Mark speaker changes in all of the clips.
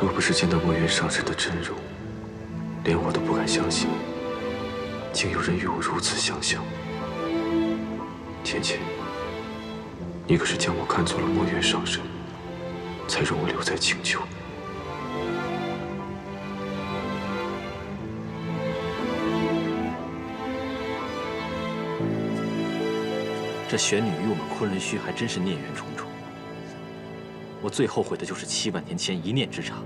Speaker 1: 若不是见到墨渊上神的真容，连我都不敢相信，竟有人与我如此相像。芊芊，你可是将我看作了墨渊上神，才容我留在青丘。
Speaker 2: 这玄女与我们昆仑虚还真是孽缘重重。我最后悔的就是7万年前一念之差，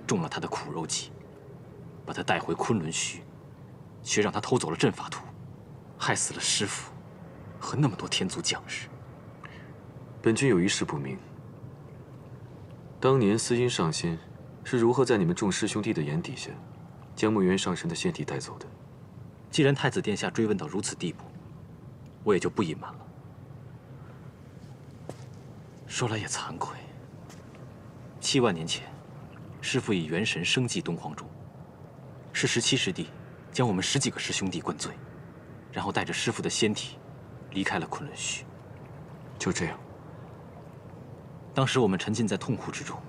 Speaker 2: 中了她的苦肉计，把她带回昆仑虚，却让她偷走了阵法图，害死了师父和那么多天族将士。
Speaker 1: 本君有一事不明，当年司音上仙是如何在你们众师兄弟的眼底下，将墨渊上神的仙体带走的？
Speaker 2: 既然太子殿下追问到如此地步，我也就不隐瞒了。说来也惭愧，7万年前，师父以元神生祭东皇钟，是17师弟将我们10几个师兄弟灌醉，然后带着师父的仙体离开了昆仑虚。
Speaker 1: 就这样。
Speaker 2: 当时我们沉浸在痛苦之中，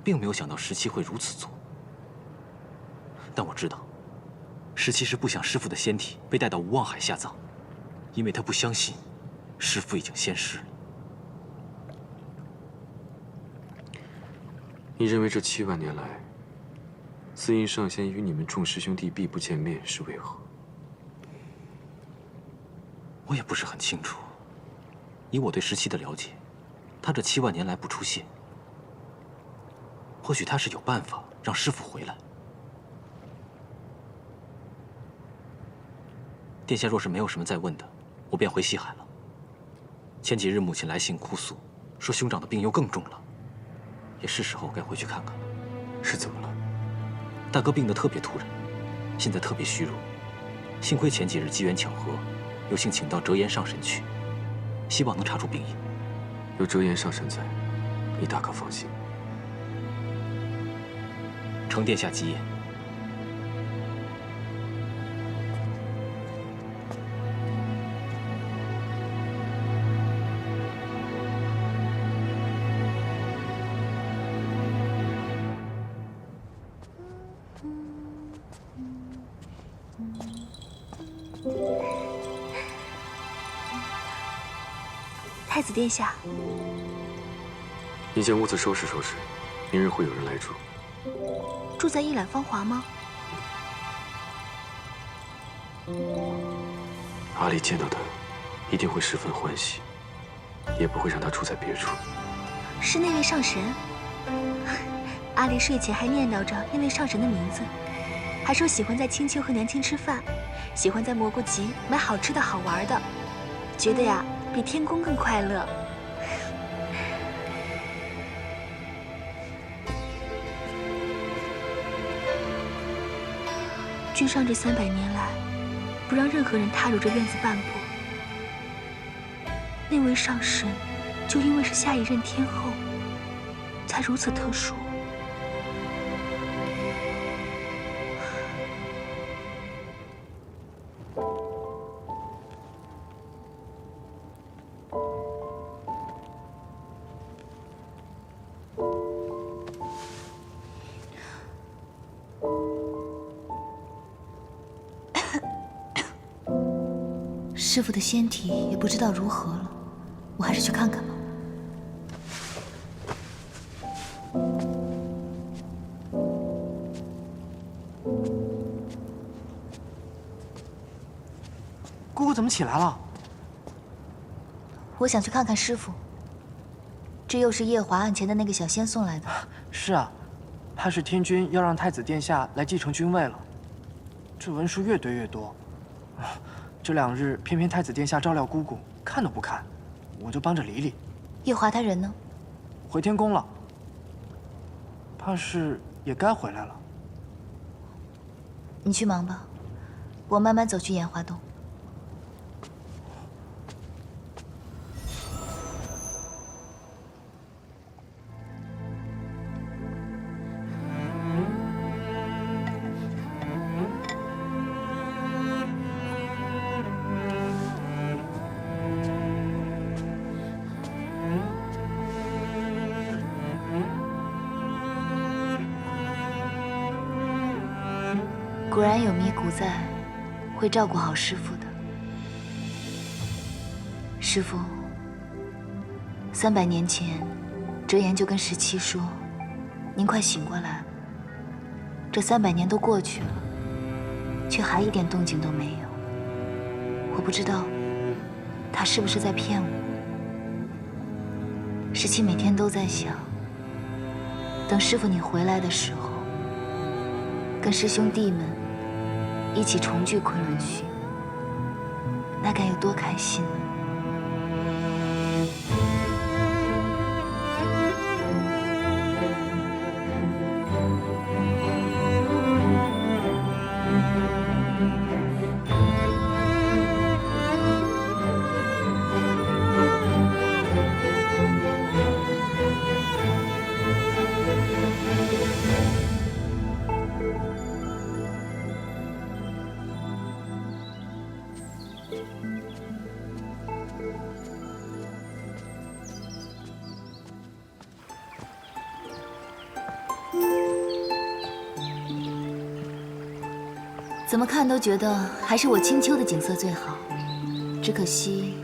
Speaker 2: 并没有想到17会如此做。但我知道，17是不想师父的仙体被带到无望海下葬，因为他不相信师父已经仙逝了。
Speaker 1: 你认为这7万年来，司音上仙与你们众师兄弟必不见面是为何？
Speaker 2: 我也不是很清楚。以我对17的了解，他这7万年来不出现，或许他是有办法让师父回来。殿下若是没有什么再问的，我便回西海了。前几日母亲来信哭诉，说兄长的病又更重了，也是时候该回去看看了。
Speaker 1: 是怎么了？
Speaker 2: 大哥病得特别突然，现在特别虚弱，幸亏前几日机缘巧合，有幸请到折颜上神去，希望能查出病因。
Speaker 1: 有折颜上神在，你大可放心。
Speaker 2: 承殿下吉言。
Speaker 3: 太子殿下，
Speaker 1: 你将屋子收拾收拾，明日会有人来住。
Speaker 3: 住在一览芳华吗？
Speaker 1: 阿离见到他，一定会十分欢喜，也不会让他住在别处。
Speaker 3: 是那位上神？阿离睡前还念叨着那位上神的名字，还说喜欢在青丘和娘亲吃饭，喜欢在蘑菇集买好吃的好玩的，觉得呀比天宫更快乐。君上这300年来，不让任何人踏入这院子半步。那位上神，就因为是下一任天后，才如此特殊。师父的仙体也不知道如何了，我还是去看看吧。
Speaker 4: 姑姑怎么起来了？
Speaker 3: 我想去看看师父。这又是夜华案前的那个小仙送来的。
Speaker 4: 是啊，怕是天君要让太子殿下来继承君位了。这文书越堆越多，这2日偏偏太子殿下照料姑姑，看都不看，我就帮着理理。
Speaker 3: 夜华他人呢？
Speaker 4: 回天宫了，怕是也该回来了。
Speaker 3: 你去忙吧，我慢慢走去炎华洞。果然有咪咕在，会照顾好师傅的。师傅，300年前，哲言就跟17说：“您快醒过来。”这300年都过去了，却还一点动静都没有。我不知道他是不是在骗我。17每天都在想，等师傅你回来的时候，跟师兄弟们一起重聚昆仑虚，那该有多开心呢？怎么看都觉得还是我青丘的景色最好，只可惜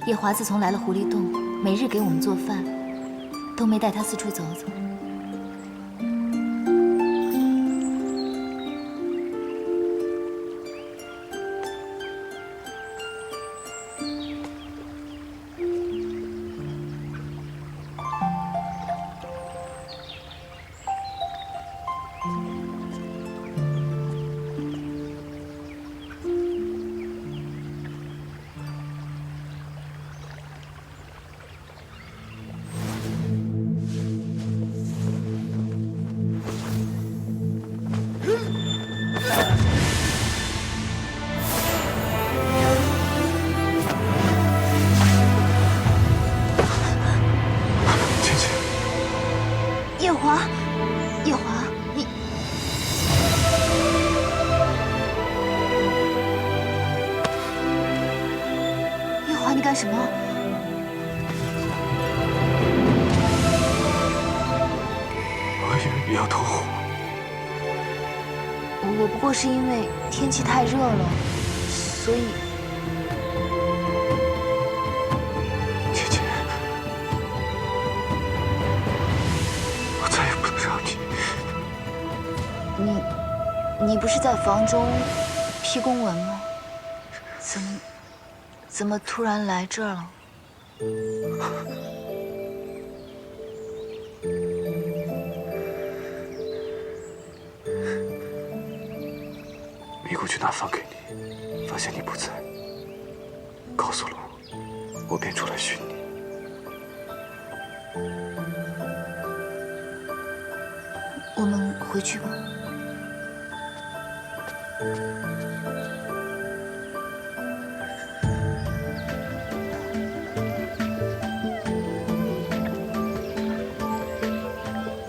Speaker 3: 夜华自从来了狐狸洞，每日给我们做饭，都没带他四处走走。夜华，你……夜华，你干什么？
Speaker 1: 我以为你要投火。
Speaker 3: 我不过是因为天气太热了，所以……
Speaker 1: 姐姐，我再也不能让你……
Speaker 3: 你不是在房中批公文吗？怎么突然来这儿了？
Speaker 1: 咪咕去拿饭给你，发现你不在，告诉了我，我便出来寻你。
Speaker 3: 我们回去吧。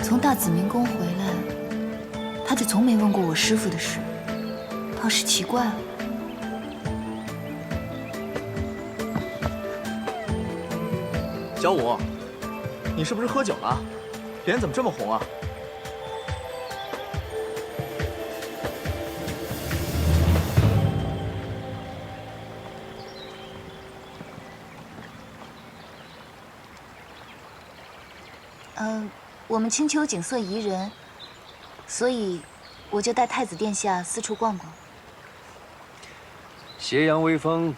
Speaker 3: 从大紫明宫回来，他就从没问过我师父的事，倒是奇怪了。
Speaker 5: 小五，你是不是喝酒了？脸怎么这么红啊？
Speaker 3: 我们青丘景色宜人，所以我就带太子殿下四处逛逛。
Speaker 6: 斜阳微风，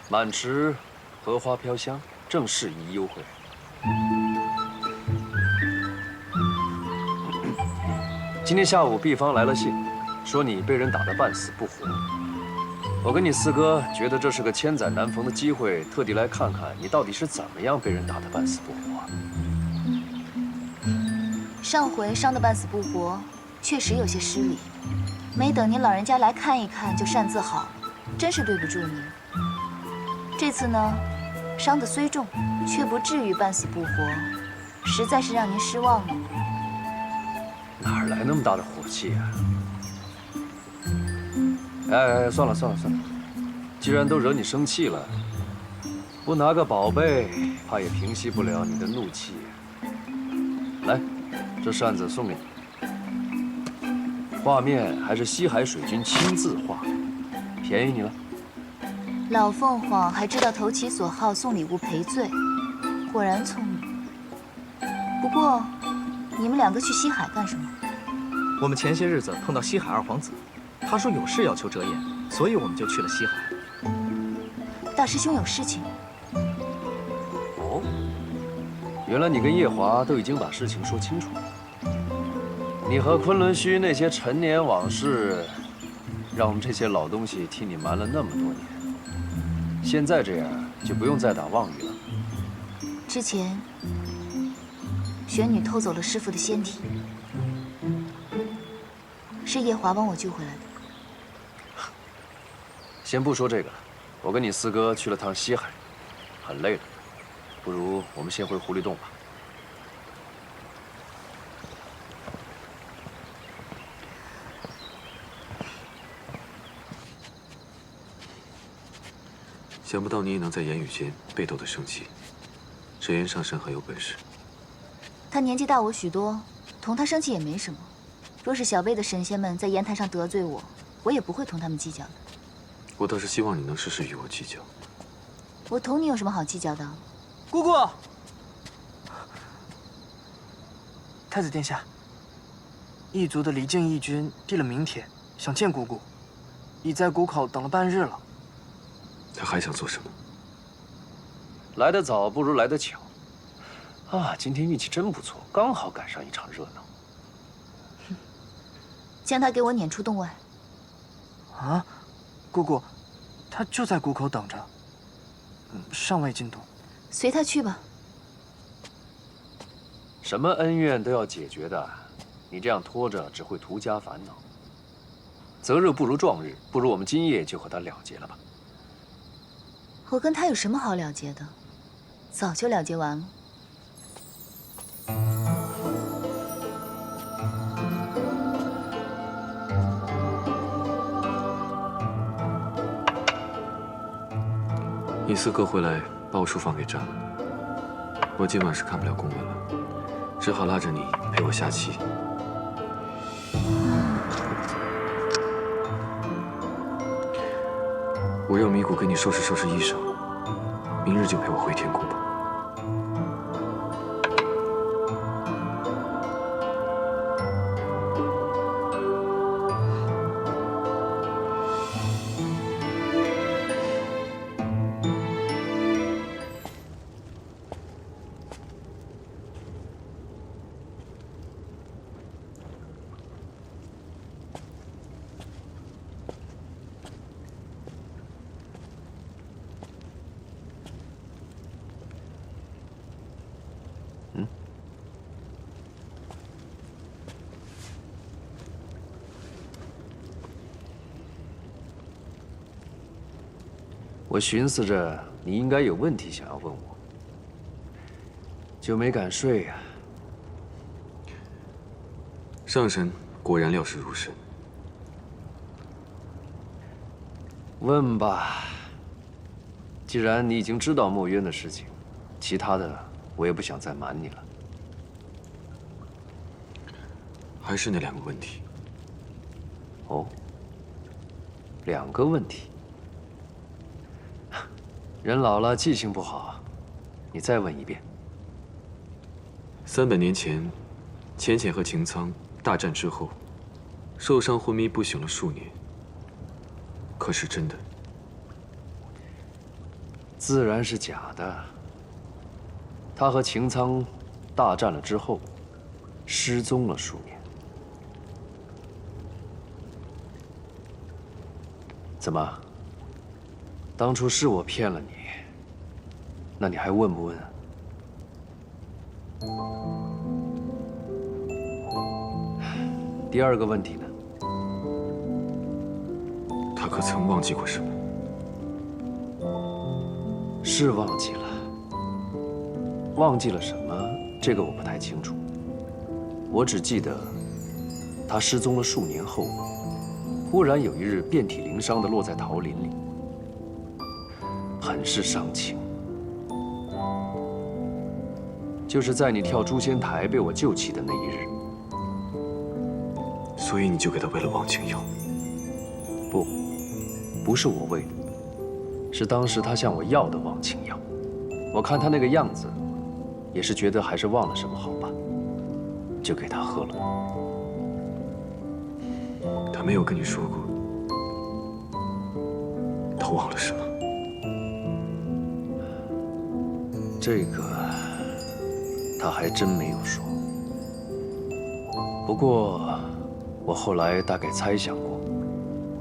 Speaker 6: 满池荷花飘香，正适宜幽会。今天下午毕方来了信，说你被人打得半死不活。我跟你四哥觉得这是个千载难逢的机会，特地来看看你到底是怎么样被人打得半死不活。
Speaker 3: 上回伤得半死不活，确实有些失礼。没等您老人家来看一看就擅自好，真是对不住您。这次呢，伤得虽重，却不至于半死不活，实在是让您失望了。
Speaker 6: 哪来那么大的火气啊？哎，算了，既然都惹你生气了，不拿个宝贝，怕也平息不了你的怒气。来，这扇子送给你。画面还是西海水军亲自画，便宜你了。
Speaker 3: 老凤凰还知道投其所好，送礼物赔罪，果然聪明。不过，你们两个去西海干什么？
Speaker 5: 我们前些日子碰到西海二皇子，他说有事要求折颜，所以我们就去了西海。
Speaker 3: 大师兄有事情。
Speaker 6: 哦，原来你跟夜华都已经把事情说清楚了。你和昆仑虚那些陈年往事，让我们这些老东西替你瞒了那么多年。现在这样就不用再打妄语了。
Speaker 3: 之前，玄女偷走了师父的仙体，是夜华帮我救回来的。
Speaker 6: 先不说这个了，我跟你四哥去了趟西海，很累了，不如我们先回狐狸洞吧。
Speaker 1: 想不到你也能在言语间被斗得生气。折颜上神很有本事。
Speaker 3: 他年纪大我许多，同他生气也没什么。若是小辈的神仙们在言谈上得罪我，我也不会同他们计较的。
Speaker 1: 我倒是希望你能时时与我计较。
Speaker 3: 我同你有什么好计较的？
Speaker 4: 姑姑，太子殿下，异族的离境义军递了名帖，想见姑姑，已在谷口等了半日了。
Speaker 1: 他还想做什么？
Speaker 6: 来得早不如来得巧，啊，今天运气真不错，刚好赶上一场热闹。
Speaker 3: 将他给我撵出洞外。
Speaker 4: 啊，姑姑，他就在谷口等着，尚未进洞。
Speaker 3: 随他去吧。
Speaker 6: 什么恩怨都要解决的，你这样拖着只会徒加烦恼。择日不如撞日，不如我们今夜就和他了结了吧。
Speaker 3: 我跟他有什么好了结的？早就了结完了。
Speaker 1: 你四哥回来把我书房给占了，我今晚是看不了公文了，只好拉着你陪我下棋。我让米谷给你收拾收拾衣裳，明日就陪我回天宫吧。
Speaker 6: 我寻思着你应该有问题想要问我，就没敢睡呀。
Speaker 1: 上神果然料事如神。
Speaker 6: 问吧。既然你已经知道墨渊的事情，其他的我也不想再瞒你了。
Speaker 1: 还是那两个问题。
Speaker 6: 哦，两个问题。人老了记性不好，你再问一遍。
Speaker 1: 300年前，浅浅和擎苍大战之后，受伤昏迷不醒了数年。可是真的？
Speaker 6: 自然是假的。他和擎苍大战了之后，失踪了数年。怎么？当初是我骗了你，那你还问不问啊？第二个问题呢？
Speaker 1: 他可曾忘记过什么？
Speaker 6: 是忘记了，忘记了什么？这个我不太清楚。我只记得，他失踪了数年后，忽然有一日遍体鳞伤地落在桃林里，很是伤情。就是在你跳诛仙台被我救起的那一日。
Speaker 1: 所以你就给他喂了忘情药？
Speaker 6: 不，不是我喂的，是当时他向我要的忘情药。我看他那个样子，也是觉得还是忘了什么好吧，就给他喝了。
Speaker 1: 他没有跟你说过他忘了什么？
Speaker 6: 这个他还真没有说。不过我后来大概猜想过，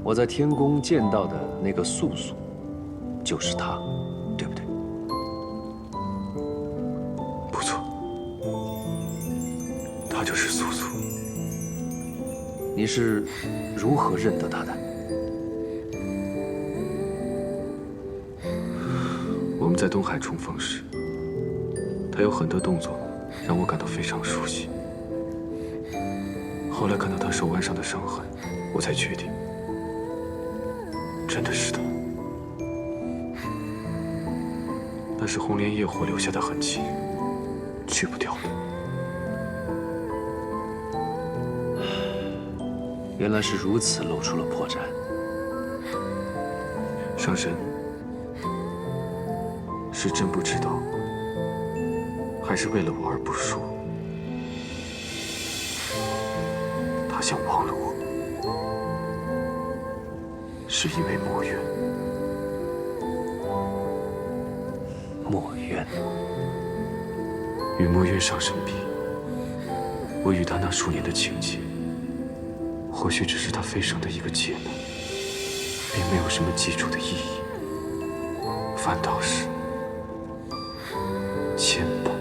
Speaker 6: 我在天宫见到的那个素素，就是他，对不对？
Speaker 1: 不错，他就是素素。
Speaker 6: 你是如何认得他的？
Speaker 1: 我们在东海冲锋时，他有很多动作让我感到非常熟悉。后来看到他手腕上的伤痕，我才确定，真的是他。那是红莲业火留下的痕迹，去不掉的。
Speaker 6: 原来是如此，露出了破绽。
Speaker 1: 上神，是真不知道，还是为了我而不说？他想忘了我，是因为墨渊。
Speaker 6: 墨渊，
Speaker 1: 与墨渊上神比，我与他那数年的情结，或许只是他飞升的一个劫难，并没有什么基础的意义，反倒是牵绊。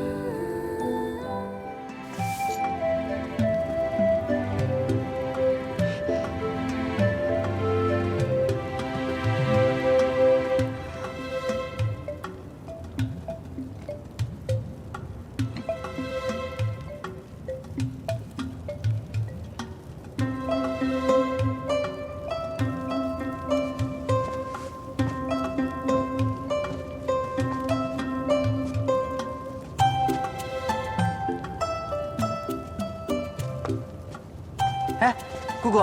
Speaker 4: 哎，姑姑，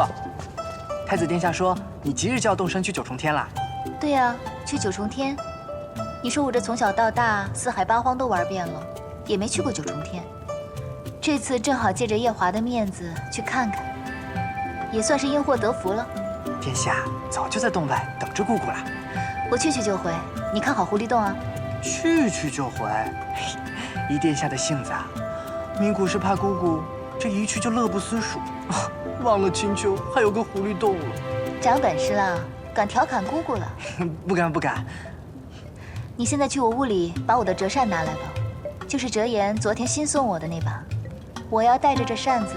Speaker 4: 太子殿下说你即日就要动身去九重天了。
Speaker 3: 对呀，去九重天。你说我这从小到大四海八荒都玩遍了，也没去过九重天。这次正好借着夜华的面子去看看，也算是因祸得福了。
Speaker 4: 殿下早就在洞外等着姑姑了。
Speaker 3: 我去就回，你看好狐狸洞啊。
Speaker 4: 去就回。依殿下的性子啊，明古是怕姑姑这一去就乐不思蜀，忘了青丘还有个狐狸洞了。
Speaker 3: 长本事了，敢调侃姑姑了。
Speaker 4: 不敢。
Speaker 3: 你现在去我屋里把我的折扇拿来吧，就是折颜昨天新送我的那把。我要带着这扇子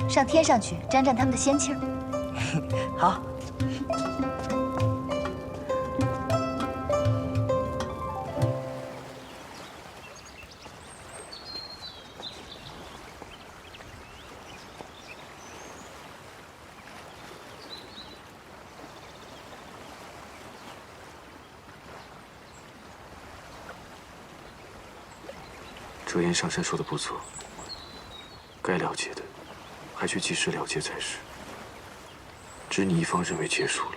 Speaker 3: 上天上去，沾沾他们的仙气儿。
Speaker 4: 好。
Speaker 1: 折颜上神说的不错，该了结的，还需及时了结才是。只你一方认为结束了，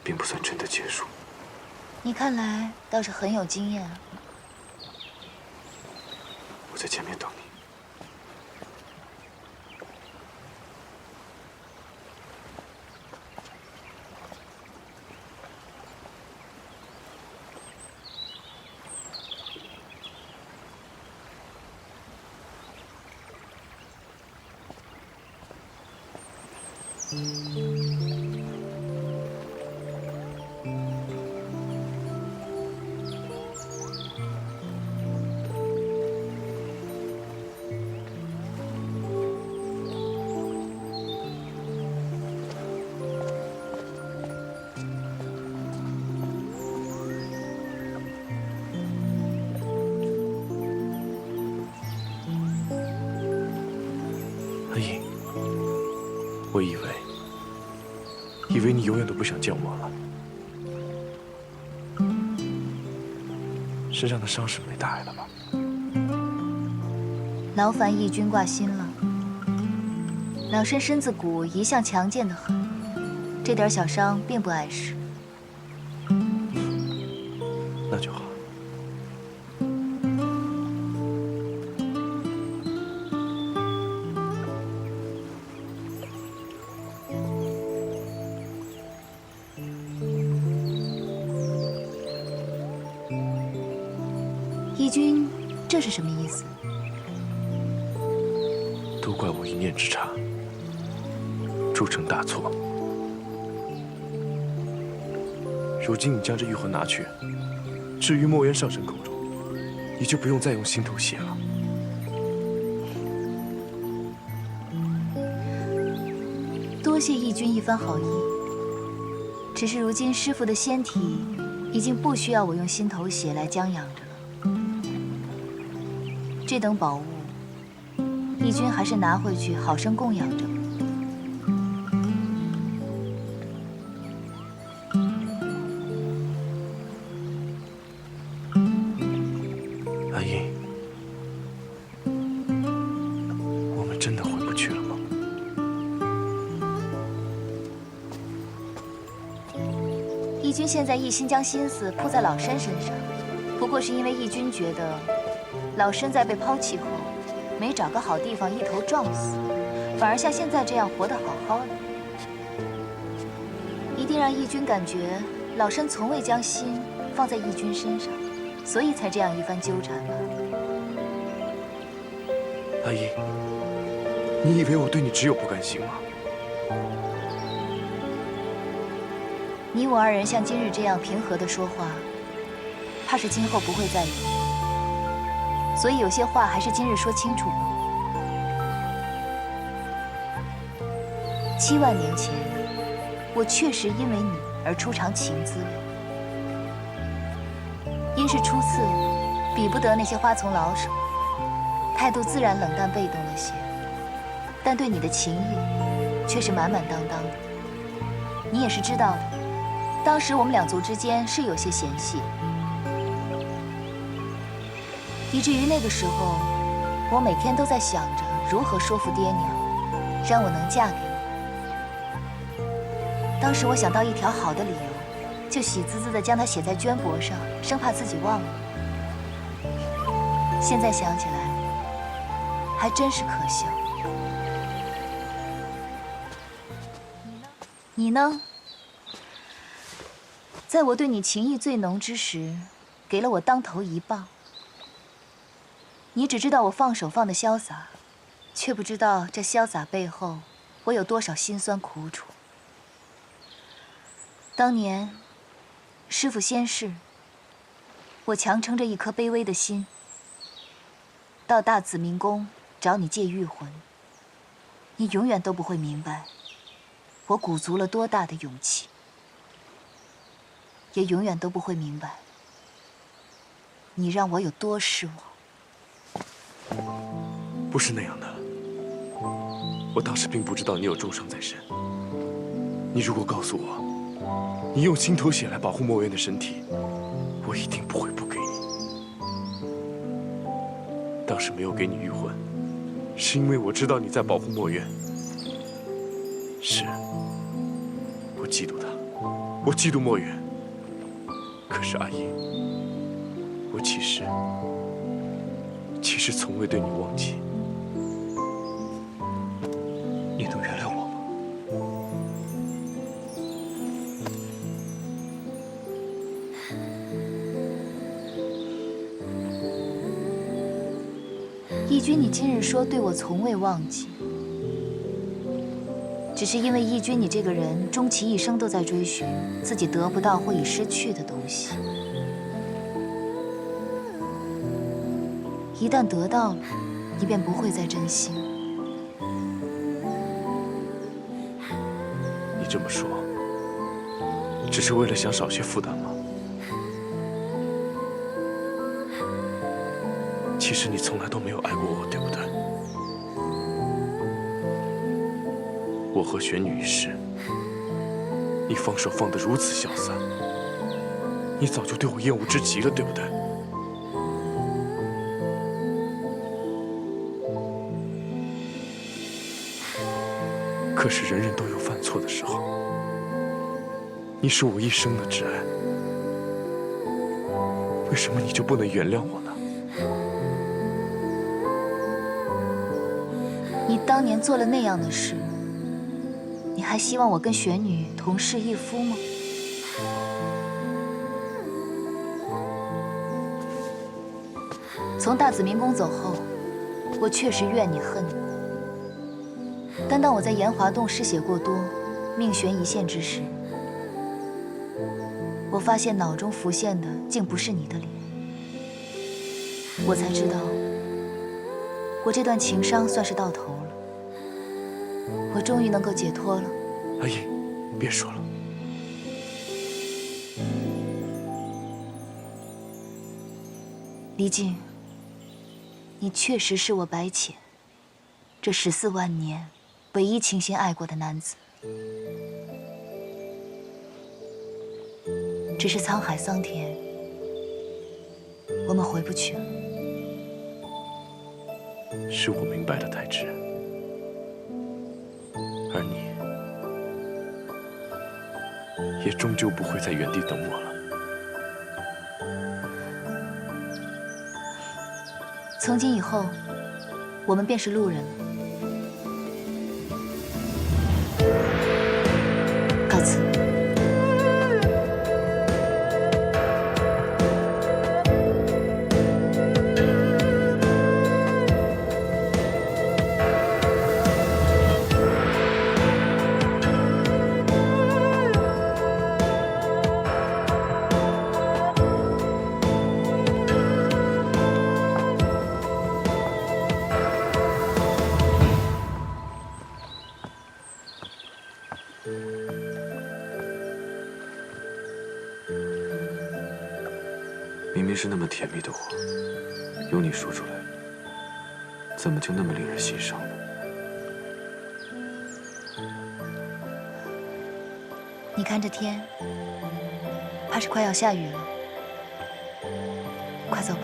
Speaker 1: 并不算真的结束。
Speaker 3: 你看来倒是很有经验啊。
Speaker 1: 我在前面等你。
Speaker 7: 阿影，我以为你永远都不想见我了。身上的伤势没大碍了吧？
Speaker 3: 劳烦义军挂心了。老身身子骨一向强健的很，这点小伤并不碍事。
Speaker 7: 那就好。
Speaker 3: 义军，这是什么意思？
Speaker 7: 都怪我一念之差，铸成大错。如今你将这玉魂拿去，置于墨渊上神口中，你就不用再用心头血了。
Speaker 3: 多谢义军一番好意。只是如今师父的仙体已经不需要我用心头血来将养着了。这等宝物，义军还是拿回去好生供养着吧。
Speaker 7: 阿英，我们真的回不去了吗？
Speaker 3: 义军现在一心将心思扑在老身身上，不过是因为义军觉得老身在被抛弃后，没找个好地方一头撞死，反而像现在这样活得好好的。一定让义军感觉老身从未将心放在义军身上，所以才这样一番纠缠吧。
Speaker 7: 阿英，你以为我对你只有不甘心吗？
Speaker 3: 你我二人像今日这样平和地说话，怕是今后不会再有。所以有些话还是今日说清楚吧。7万年前，我确实因为你而出尝情滋味。因是初次，比不得那些花丛老手，态度自然冷淡被动了些，但对你的情谊却是满满当当的。你也是知道的，当时我们两族之间是有些嫌隙，以至于那个时候，我每天都在想着如何说服爹娘，让我能嫁给你。当时我想到一条好的理由，就喜滋滋地将它写在绢帛上，生怕自己忘了。现在想起来，还真是可笑。你呢？在我对你情意最浓之时，给了我当头一棒。你只知道我放手放得潇洒，却不知道这潇洒背后，我有多少辛酸苦楚。当年，师父仙逝，我强撑着一颗卑微的心，到大紫明宫找你借玉魂。你永远都不会明白，我鼓足了多大的勇气，也永远都不会明白，你让我有多失望。
Speaker 7: 不是那样的，我当时并不知道你有重伤在身。你如果告诉我，你用心头血来保护墨渊的身体，我一定不会不给你。当时没有给你玉魂，是因为我知道你在保护墨渊。是，我嫉妒他，我嫉妒墨渊。可是阿英，我其实从未对你忘记。
Speaker 1: 你能原谅我吗？
Speaker 3: 义军，你今日说对我从未忘记，只是因为义军你这个人终其一生都在追寻自己得不到或已失去的东西，一旦得到了，你便不会再珍惜。
Speaker 7: 你这么说，只是为了想少些负担吗？其实你从来都没有爱过我，对不对？我和玄女一世，你放手放得如此潇洒，你早就对我厌恶至极了，对不对？可是人人都有犯错的时候，你是我一生的挚爱，为什么你就不能原谅我呢？
Speaker 3: 你当年做了那样的事，你还希望我跟玄女同室一夫吗？从大紫明宫走后，我确实怨你恨你。但当我在炎华洞失血过多，命悬一线之时，我发现脑中浮现的竟不是你的脸，我才知道，我这段情伤算是到头了。我终于能够解脱了。
Speaker 7: 阿英，别说了。
Speaker 3: 离静，你确实是我白浅这14万年唯一倾心爱过的男子。只是沧海桑田，我们回不去了。
Speaker 7: 是我明白了太迟，而你也终究不会在原地等我了。
Speaker 3: 从今以后，我们便是路人了。告辞。
Speaker 1: 明明是那么甜蜜的话，由你说出来，怎么就那么令人心伤呢？
Speaker 3: 你看这天，怕是快要下雨了。快走吧。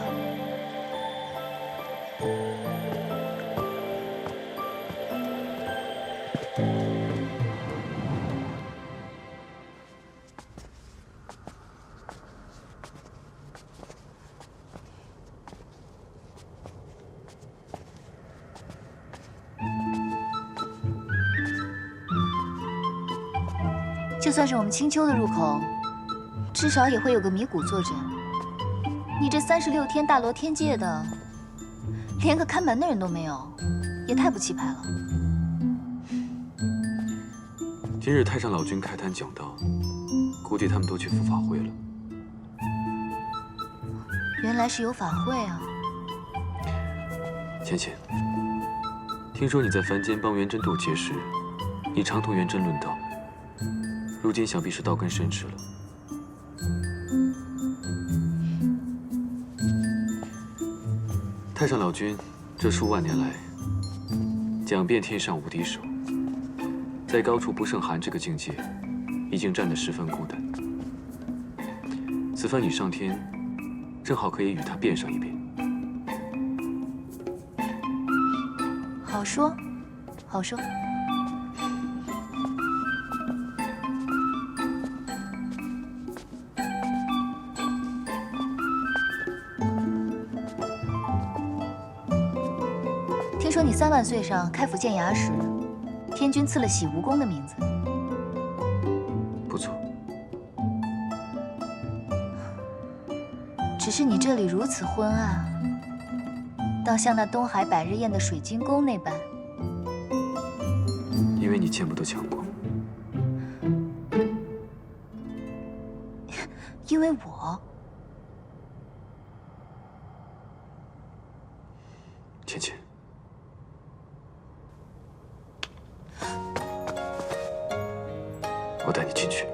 Speaker 3: 就算是我们青丘的入口，至少也会有个迷谷坐镇。你这36天大罗天界的，连个看门的人都没有，也太不气派了。
Speaker 1: 今日太上老君开坛讲道，估计他们都去赴法会了。
Speaker 3: 原来是有法会啊！
Speaker 1: 浅浅，听说你在凡间帮元真斗劫时，你常同元真论道。如今想必是道根深知了。太上老君这数万年来，讲遍天上无敌手，在高处不胜寒这个境界，已经站得十分孤单。此番你上天，正好可以与他辩上一辩。
Speaker 3: 好说，好说。听说你3万岁上开府建衙时，天君赐了洗无功的名字。
Speaker 1: 不错。
Speaker 3: 只是你这里如此昏暗，倒像那东海百日宴的水晶宫那般。
Speaker 1: 因为你见不得强光。
Speaker 3: 因为我。
Speaker 1: 浅浅。我带你进去。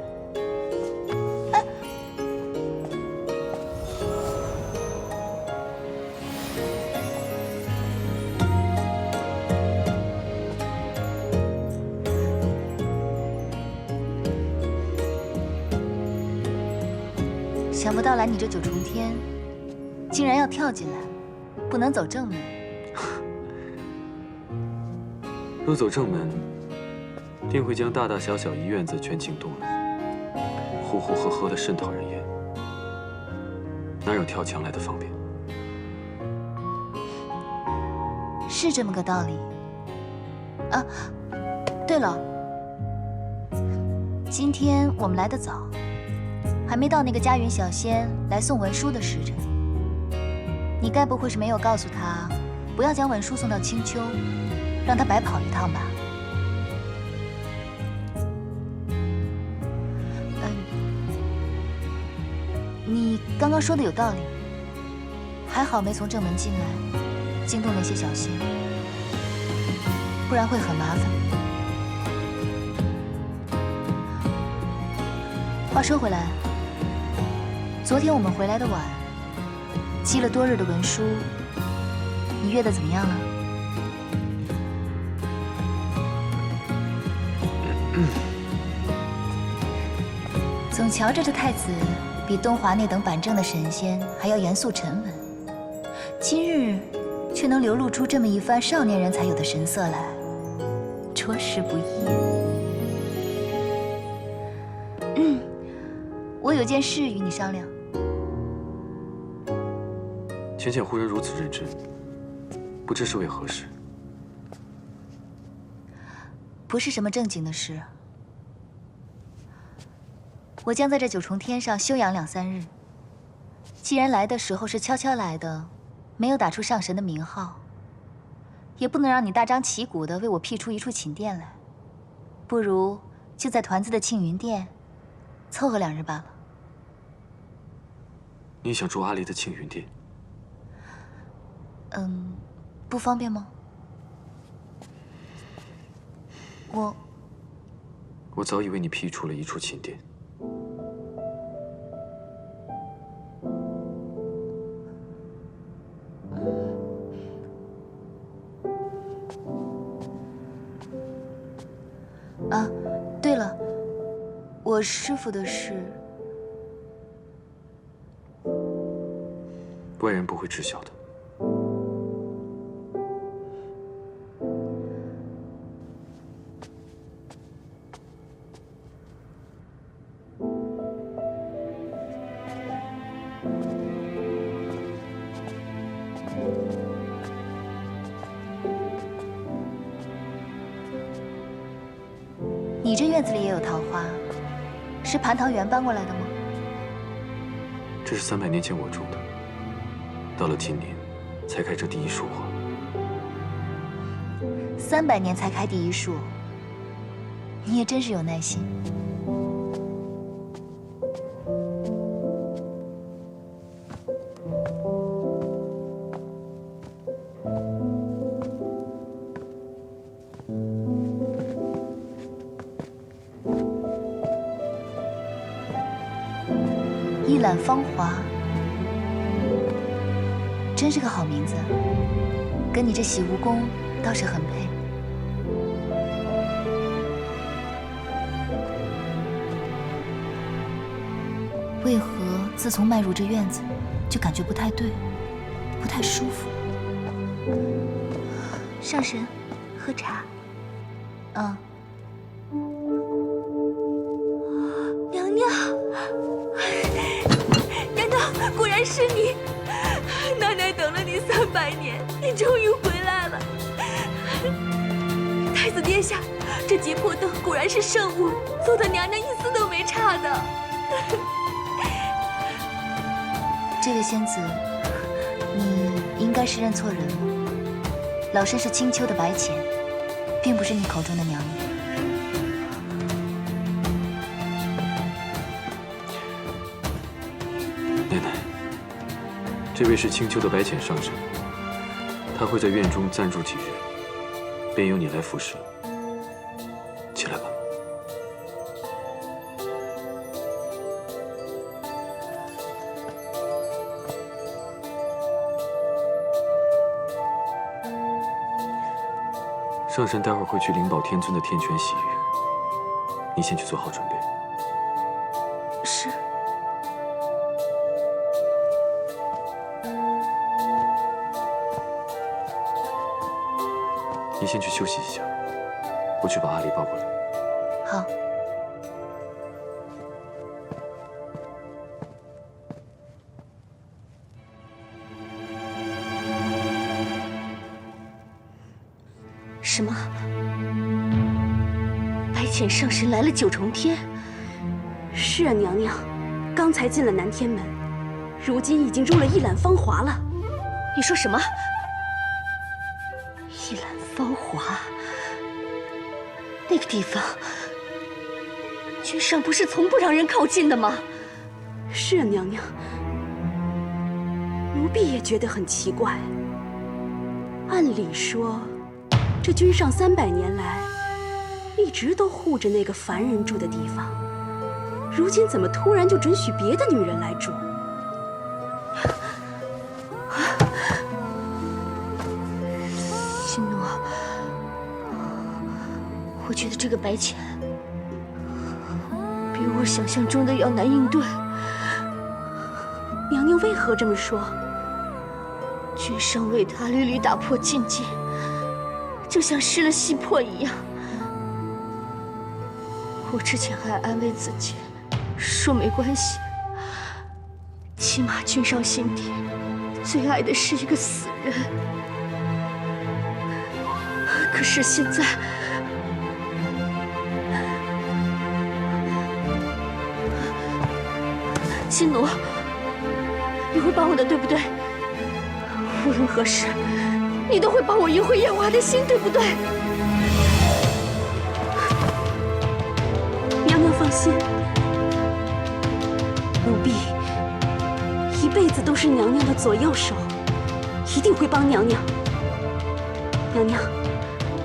Speaker 3: 想不到来你这9重天，竟然要跳进来，不能走正门。
Speaker 1: 若走正门，定会将大大小小一院子全惊动了，呼呼喝喝的甚讨人厌，哪有跳墙来的方便？
Speaker 3: 是这么个道理。啊，对了，今天我们来得早，还没到那个嘉云小仙来送文书的时辰。你该不会是没有告诉他，不要将文书送到青丘，让他白跑一趟吧？你刚刚说的有道理，还好没从正门进来，惊动那些小仙，不然会很麻烦。话说回来，昨天我们回来的晚，积了多日的文书，你阅得怎么样了？总瞧着这太子比东华那等板正的神仙还要严肃沉稳，今日却能流露出这么一番少年人才有的神色来，着实不易。我有件事与你商量。
Speaker 1: 浅浅忽然如此认真，不知是为何事？
Speaker 3: 不是什么正经的事。我将在这九重天上休养2、3日。既然来的时候是悄悄来的，没有打出上神的名号，也不能让你大张旗鼓的为我辟出一处寝殿来，不如就在团子的庆云殿凑合2日罢了。
Speaker 1: 你想住阿离的庆云殿？
Speaker 3: 不方便吗？
Speaker 1: 我早已为你辟出了一处寝殿。
Speaker 3: 啊，对了，我师父的事，
Speaker 1: 外人不会知晓的。
Speaker 3: 你这院子里也有桃花，是蟠桃园搬过来的吗？
Speaker 1: 这是300年前我种的，到了今年才开这第一束花。
Speaker 3: 300年才开第一树，你也真是有耐心。一览芳华，真是个好名字，跟你这洗蜈蚣倒是很配。为何自从迈入这院子，就感觉不太对，不太舒服？上神，喝茶。嗯。娘娘，娘娘，果然是你！奶奶等了你300年，你终于回来了。太子殿下，这结魄灯果然是圣物，做的娘娘一丝都没差的。这位仙子，你应该是认错人了。老身是青丘的白浅，并不是你口中的娘娘。
Speaker 1: 奶奶，这位是青丘的白浅上神，他会在院中暂住几日，便由你来服侍了。起来吧。上神待会儿会去灵宝天尊的天泉洗浴，你先去做好准备。
Speaker 3: 是。
Speaker 1: 你先去休息一下，我去把阿离抱过来。
Speaker 3: 好。什么？白浅上神来了九重天？
Speaker 8: 是啊，娘娘，刚才进了南天门，如今已经入了一览芳华了。
Speaker 3: 你说什么？一览芳华？那个地方，君上不是从不让人靠近的吗？
Speaker 8: 是啊，娘娘。奴婢也觉得很奇怪。按理说，这君上300年来一直都护着那个凡人住的地方，如今怎么突然就准许别的女人来住？
Speaker 3: 心诺，我觉得这个白浅比我想象中的要难应对。
Speaker 8: 娘娘为何这么说？
Speaker 3: 君上为他屡屡打破禁忌，就像失了心魄一样。我之前还安慰自己，说没关系，起码君上心底最爱的是一个死人。可是现在，心奴，你会帮我的，对不对？无论何时，你都会帮我赢回夜华的心，对不对？
Speaker 8: 娘娘放心，奴婢一辈子都是娘娘的左右手，一定会帮娘娘。娘娘，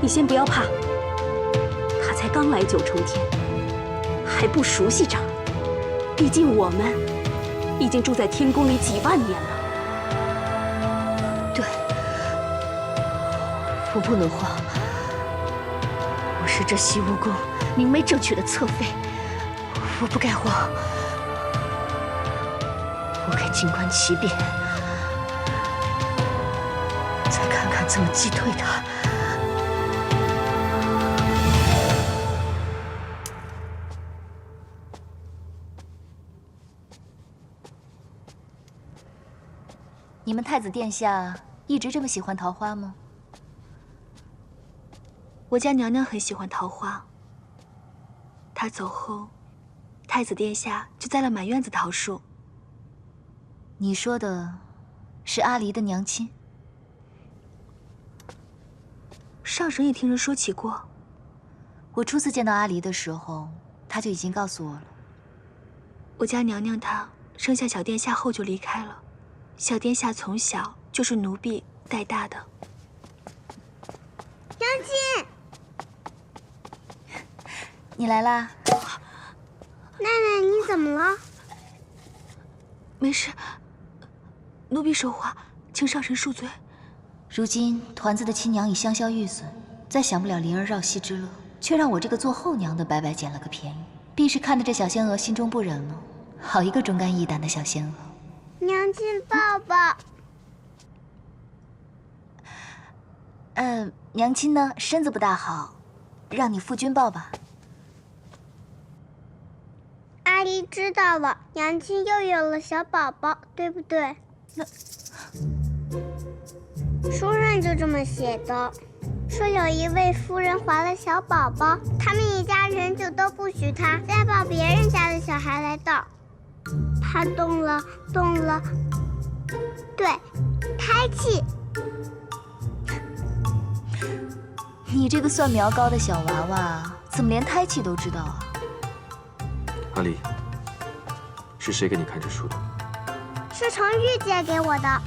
Speaker 8: 你先不要怕，他才刚来9重天，还不熟悉这儿。毕竟我们已经住在天宫里几万年了。
Speaker 3: 对，我不能慌。我是这西梧宫明媒正娶的侧妃，我不该慌，我该静观其变，再看看怎么击退他。
Speaker 9: 你们太子殿下一直这么喜欢桃花吗？
Speaker 3: 我家娘娘很喜欢桃花。她走后，太子殿下就栽了满院子桃树。
Speaker 9: 你说的是阿离的娘亲？
Speaker 3: 上神也听人说起过。
Speaker 9: 我初次见到阿离的时候，他就已经告诉我了。
Speaker 3: 我家娘娘她生下小殿下后就离开了。小殿下从小就是奴婢带大的。
Speaker 10: 娘亲，
Speaker 9: 你来啦！
Speaker 10: 奶奶，你怎么了？
Speaker 3: 没事，奴婢说话，请上神恕罪。
Speaker 9: 如今团子的亲娘已香消玉损，再享不了灵儿绕膝之乐，却让我这个做后娘的白白捡了个便宜，必是看得这小仙娥心中不忍了。好一个忠肝义胆的小仙娥！
Speaker 10: 娘亲抱抱。
Speaker 9: 娘亲呢，身子不大好，让你夫君抱吧。
Speaker 10: 阿离知道了，娘亲又有了小宝宝，对不对？书上就这么写的，说有一位夫人怀了小宝宝，他们一家人就都不许她再抱别人家的小孩来道。她动了，对，胎气。
Speaker 9: 你这个算苗高的小娃娃，怎么连胎气都知道啊？
Speaker 1: 阿离，是谁给你看这书的？
Speaker 10: 是程昱借给我的。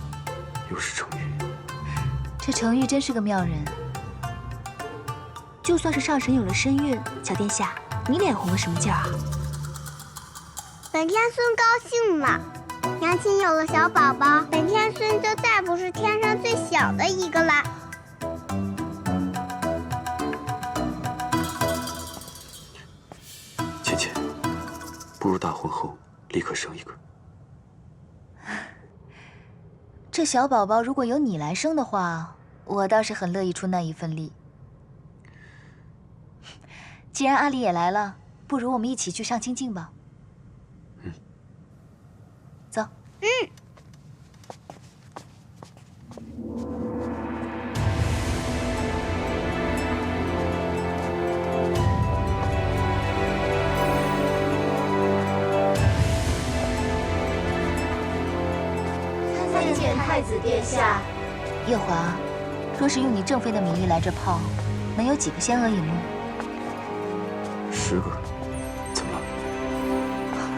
Speaker 1: 又是程昱。
Speaker 9: 这程昱真是个妙人。
Speaker 3: 就算是上神有了身孕，小殿下，你脸红个什么劲儿啊？
Speaker 10: 本天孙高兴了，娘亲有了小宝宝，本天孙就再不是天上最小的一个啦。
Speaker 1: 倩倩，不如大婚后立刻生一个。
Speaker 9: 这小宝宝如果由你来生的话，我倒是很乐意出那一份力。既然阿离也来了，不如我们一起去上清境吧。走。
Speaker 8: 参见太子殿下。
Speaker 9: 夜华，若是用你正妃的名义来这泡，能有几个仙娥引路
Speaker 1: ？10个，怎么了？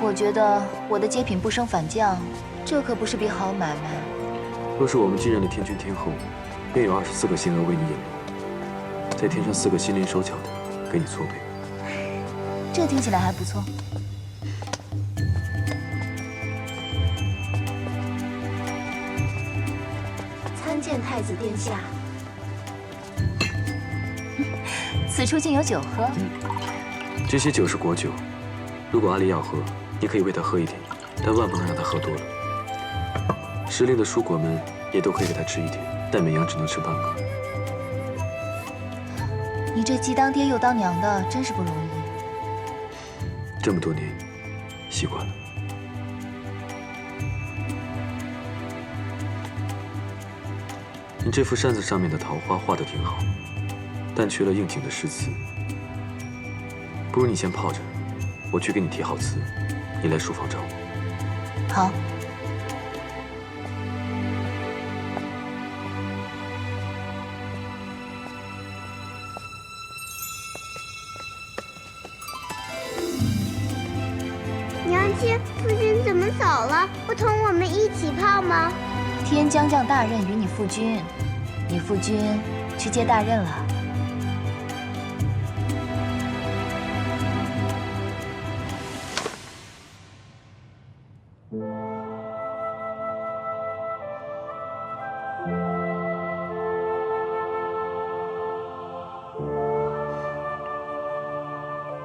Speaker 9: 我觉得我的接品不升反降，这可不是笔好买卖。
Speaker 1: 若是我们继任了天君天后，便有24个仙娥为你引路，再添上4个心灵手巧的，给你搓背。
Speaker 9: 这听起来还不错。
Speaker 8: 参见太子殿下。
Speaker 9: 此处竟有酒喝。
Speaker 1: 这些酒是国酒，如果阿离要喝，你可以喂他喝一点，但万不能让他喝多了。时令的蔬果们也都可以给他吃一点，但每样只能吃半个。
Speaker 9: 你这既当爹又当娘的，真是不容易。
Speaker 1: 这么多年，习惯了。你这幅扇子上面的桃花画得挺好，但缺了应景的诗词。不如你先泡着，我去给你提好词，你来书房找我。
Speaker 9: 好。
Speaker 10: 娘亲，夫君怎么走了？不同我们一起泡吗？
Speaker 9: 天将降大任于你父君，你父君去接大任了。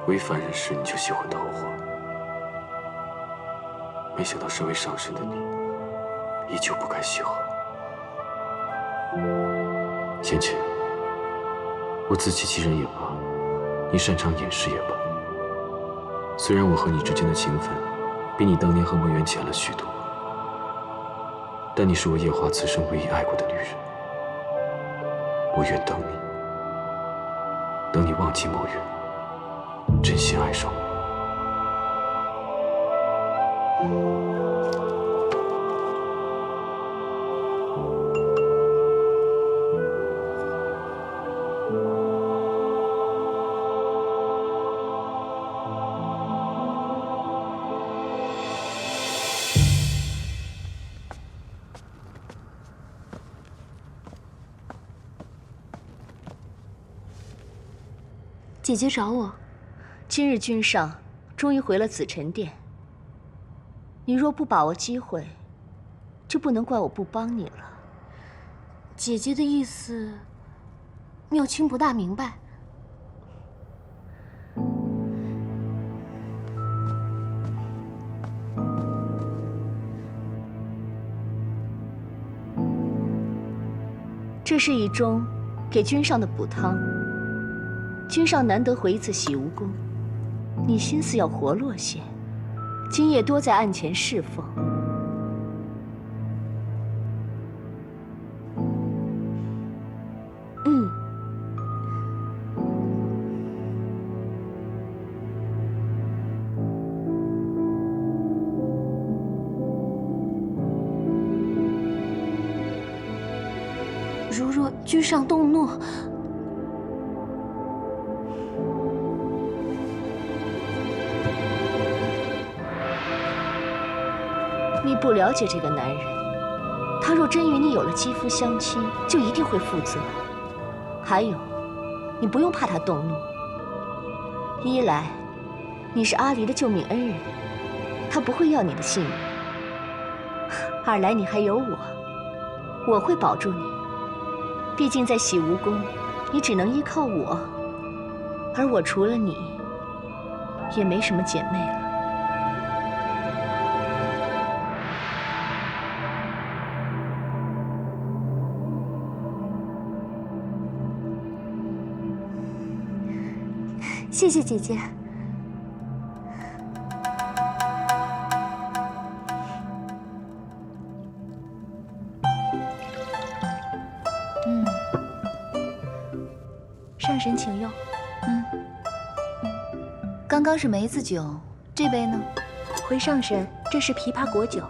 Speaker 1: 为凡人时你就喜欢桃花，没想到身为上神的你，依旧不甘喜好。贤妾，我自欺欺人也罢，你擅长掩饰也罢，虽然我和你之间的情分比你当年和墨渊浅了许多，但你是我夜华此生唯一爱过的女人。我愿等你，等你忘记墨渊，真心爱上我。
Speaker 8: 姐姐找我，今日君上终于回了紫宸殿。你若不把握机会，就不能怪我不帮你了。姐姐的意思，妙卿不大明白。这是一盅给君上的补汤。君上难得回一次洗蜈宫，你心思要活络些，今夜多在案前侍奉。如若君上动怒，你不了解这个男人，他若真与你有了肌肤相亲，就一定会负责。还有，你不用怕他动怒。一来，你是阿离的救命恩人，他不会要你的性命；二来，你还有我，我会保住你。毕竟在洗蜈宫，你只能依靠我，而我除了你，也没什么姐妹了。
Speaker 3: 谢谢姐姐。上神请用。
Speaker 9: 刚刚是梅子酒，这杯呢？
Speaker 3: 回上神，这是枇杷果酒。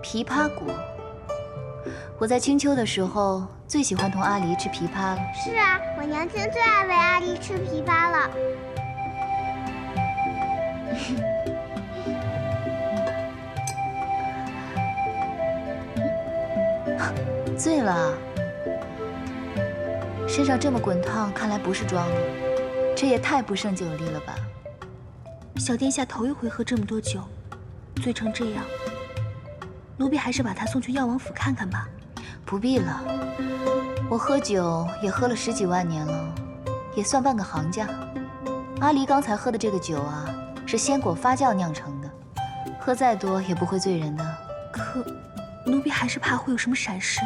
Speaker 9: 枇杷果，我在青丘的时候最喜欢同阿离吃枇杷了。
Speaker 10: 是啊，我娘亲最爱喂阿离吃枇杷了。
Speaker 9: 醉了啊？身上这么滚烫，看来不是装的，这也太不胜酒力了吧？
Speaker 3: 小殿下头一回喝这么多酒，醉成这样，奴婢还是把他送去药王府看看吧。
Speaker 9: 不必了，我喝酒也喝了10几万年了，也算半个行家。阿离刚才喝的这个酒啊，是鲜果发酵酿成的，喝再多也不会醉人的。
Speaker 3: 可，奴婢还是怕会有什么闪失。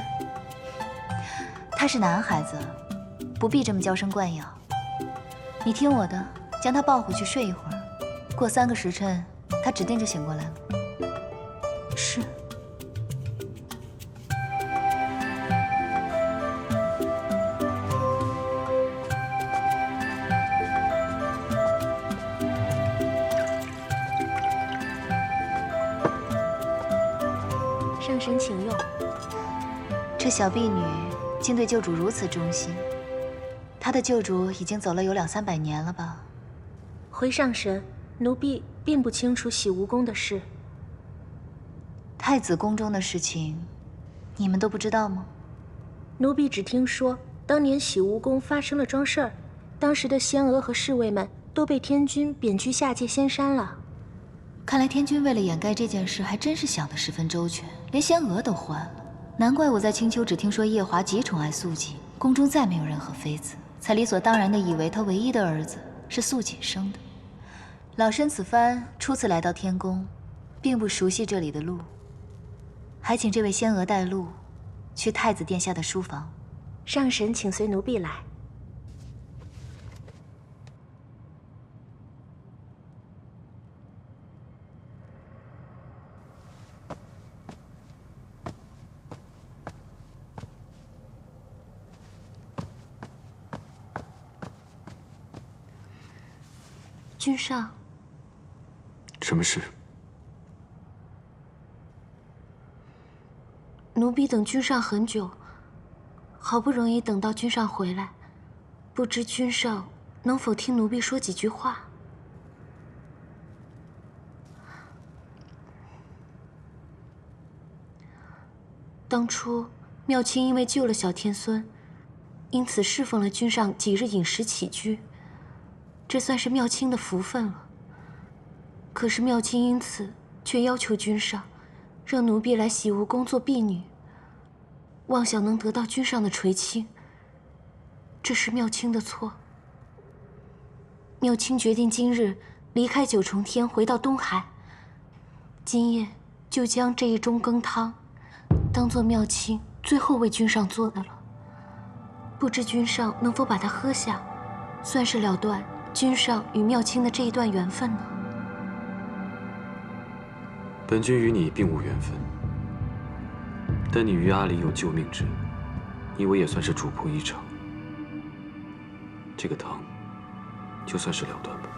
Speaker 9: 他是男孩子，不必这么娇生惯养。你听我的，将他抱回去睡一会儿，过3个时辰，他指定就醒过来了。
Speaker 3: 是。上神请用。
Speaker 9: 这小婢女竟对救主如此忠心，她的救主已经走了有200、300年了吧？
Speaker 3: 回上神，奴婢并不清楚洗蜈宫的事。
Speaker 9: 太子宫中的事情，你们都不知道吗？
Speaker 3: 奴婢只听说，当年洗蜈宫发生了桩事儿，当时的仙娥和侍卫们都被天君贬居下界仙山了。
Speaker 9: 看来天君为了掩盖这件事，还真是想得十分周全，连仙娥都换了。难怪我在青丘只听说夜华极宠爱素锦，宫中再没有任何妃子，才理所当然地以为他唯一的儿子是素锦生的。老身此番初次来到天宫，并不熟悉这里的路，还请这位仙娥带路，去太子殿下的书房。
Speaker 3: 上神请随奴婢来。君上，
Speaker 1: 什么事？
Speaker 3: 奴婢等君上很久，好不容易等到君上回来，不知君上能否听奴婢说几句话？当初妙清因为救了小天孙，因此侍奉了君上几日饮食起居。这算是妙清的福分了。可是妙清因此却要求君上，让奴婢来洗蜈宫做婢女，妄想能得到君上的垂青。这是妙清的错。妙清决定今日离开九重天，回到东海。今夜就将这一盅羹汤，当做妙清最后为君上做的了。不知君上能否把它喝下，算是了断君上与妙清的这一段缘分呢？
Speaker 1: 本君与你并无缘分，但你与阿离有救命之恩，你我也算是主仆一场。这个汤，就算是了断吧。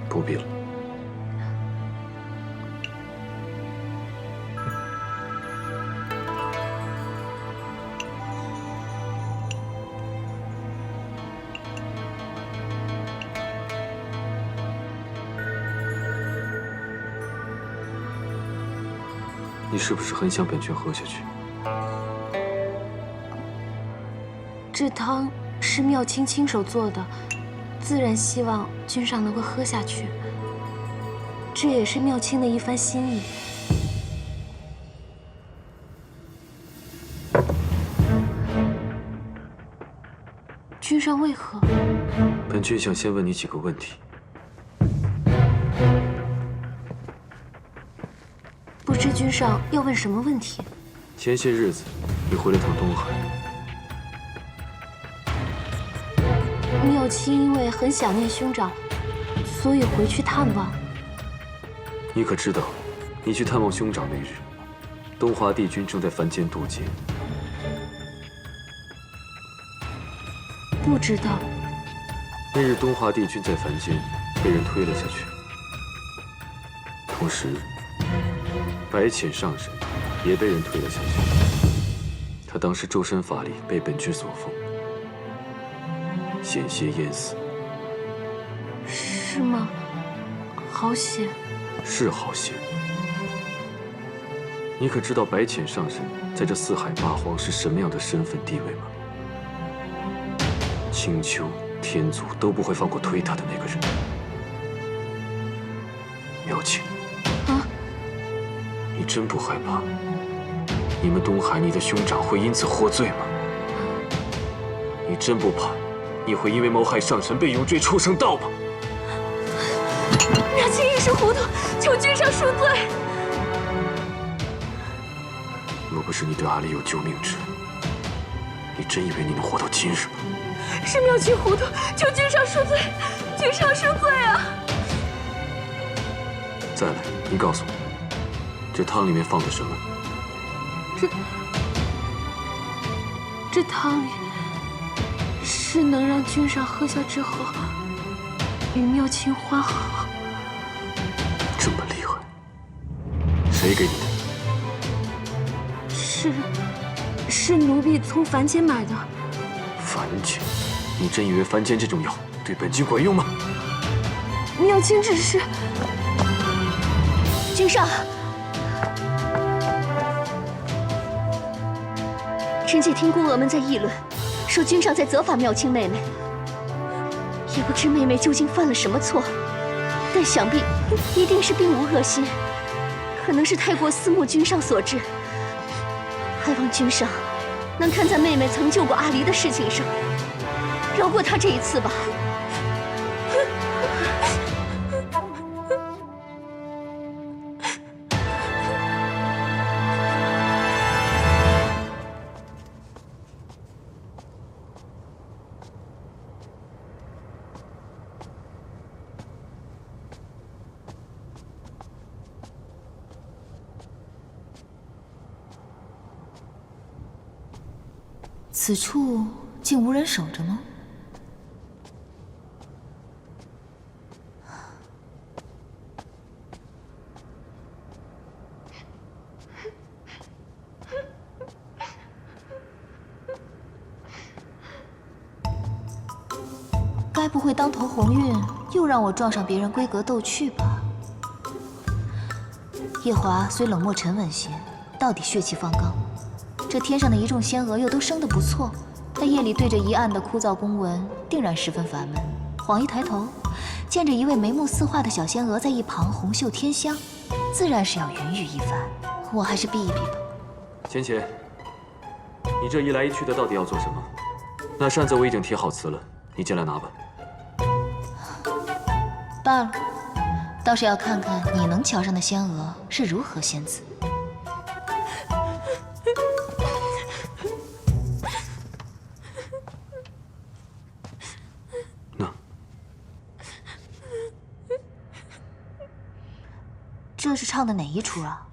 Speaker 1: 不必了。你是不是很想本君喝下去？
Speaker 3: 这汤是妙清亲手做的，自然希望君上能够喝下去。这也是妙清的一番心意。君上为何？
Speaker 1: 本君想先问你几个问题。
Speaker 3: 不知
Speaker 8: 知君上要问什么问题？
Speaker 1: 前些日子，你回了趟东海。
Speaker 8: 妙卿因为很想念兄长，所以回去探望。
Speaker 1: 你可知道，你去探望兄长那日，东华帝君正在凡间渡劫。
Speaker 8: 不知道。
Speaker 1: 那日东华帝君在凡间被人推了下去，同时白浅上神也被人推了下去。他当时周身法力被本君所封，险些淹死。
Speaker 8: 是吗？好险。
Speaker 1: 是好险。你可知道白浅上神在这四海八荒是什么样的身份地位吗？青丘、天族都不会放过推他的那个人。妙卿，
Speaker 8: 啊，
Speaker 1: 你真不害怕你们东海你的兄长会因此获罪吗？你真不怕你会因为谋害上神被永坠畜生道吗？
Speaker 8: 妙卿一时糊涂，求君上恕罪。
Speaker 1: 若不是你对阿离有救命之恩，你真以为你能活到今日吗？
Speaker 8: 是妙卿糊涂，求君上恕罪，君上恕罪啊！
Speaker 1: 再来，你告诉我，这汤里面放的什么？
Speaker 8: 这汤里是能让君上喝下之后与妙卿欢好。
Speaker 1: 这么厉害，谁给你的？
Speaker 8: 是奴婢从凡间买的。
Speaker 1: 凡间？你真以为凡间这种药对本君管用吗？
Speaker 8: 妙卿只是……
Speaker 9: 君上，臣妾听宫娥们在议论，说君上在责罚妙卿妹妹，也不知妹妹究竟犯了什么错，但想必一定是并无恶心，可能是太过思慕君上所致。还望君上能看在妹妹曾救过阿离的事情上，饶过她这一次吧。此处竟无人守着吗？该不会当头鸿运又让我撞上别人闺阁斗趣吧？夜华虽冷漠沉稳些，到底血气方刚。这天上的一众仙娥又都生得不错，但夜里对着一案的枯燥公文，定然十分烦闷。晃一抬头，见着一位眉目似画的小仙娥在一旁红袖添香，自然是要云雨一番。我还是避一避吧。
Speaker 1: 浅浅，你这一来一去的到底要做什么？那扇子我已经贴好词了，你进来拿吧。
Speaker 9: 罢了，倒是要看看你能瞧上的仙娥是如何仙姿。这是唱的哪一出啊？